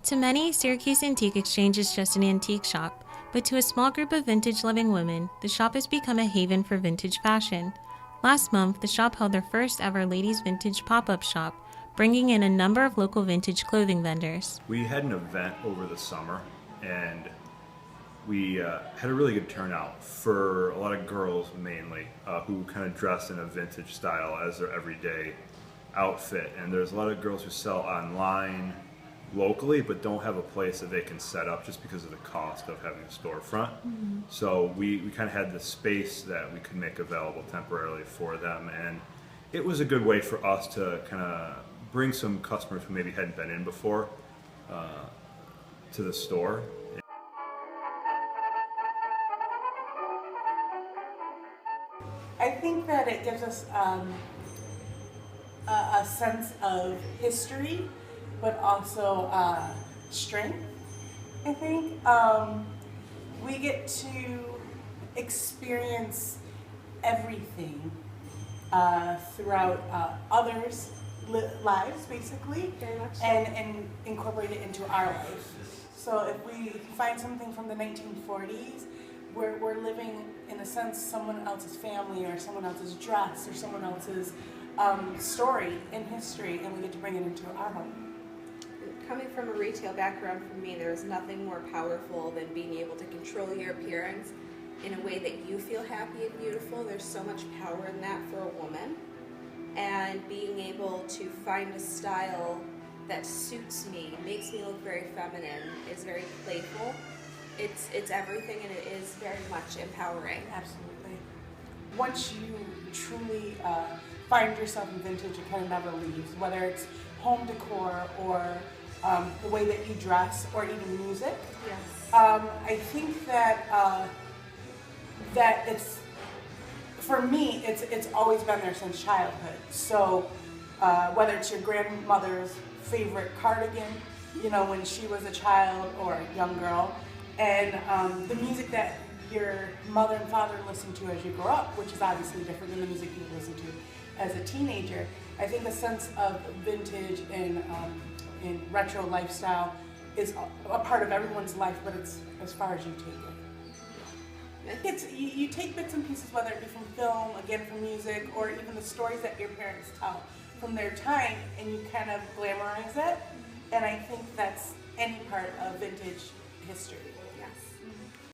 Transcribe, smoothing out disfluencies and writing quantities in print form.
To many, Syracuse Antique Exchange is just an antique shop, but to a small group of vintage-loving women, the shop has become a haven for vintage fashion. Last month, the shop held their first ever ladies' vintage pop-up shop, bringing in a number of local vintage clothing vendors. We had an event over the summer, and we had a really good turnout for a lot of girls mainly, who kind of dress in a vintage style as their everyday outfit. And there's a lot of girls who sell online locally but don't have a place that they can set up just because of the cost of having a storefront. So we kind of had the space that we could make available temporarily for them, and it was a good way for us to kind of bring some customers who maybe hadn't been in before to the store. I think that it gives us a sense of history, but also strength. I think we get to experience everything throughout others' lives, basically, and incorporate it into our life. So if we find something from the 1940s, we're living, in a sense, someone else's family or someone else's dress or someone else's story in history, and we get to bring it into our home. Coming from a retail background, for me, there's nothing more powerful than being able to control your appearance in a way that you feel happy and beautiful. There's so much power in that for a woman. And being able to find a style that suits me, makes me look very feminine, is very playful. It's everything, and it is very much empowering. Absolutely. Once you truly find yourself in vintage, it kind of never leaves, whether it's home decor or the way that you dress or even music. Yes. I think that that it's, for me, it's always been there since childhood. So whether it's your grandmother's favorite cardigan, when she was a child or a young girl, and the music that your mother and father listened to as you grow up, which is obviously different than the music you listen to as a teenager. I think a sense of vintage and retro lifestyle is a part of everyone's life, but it's as far as you take it. It's you take bits and pieces, whether it be from film, again from music, or even the stories that your parents tell from their time, and you kind of glamorize it. And I think that's any part of vintage history.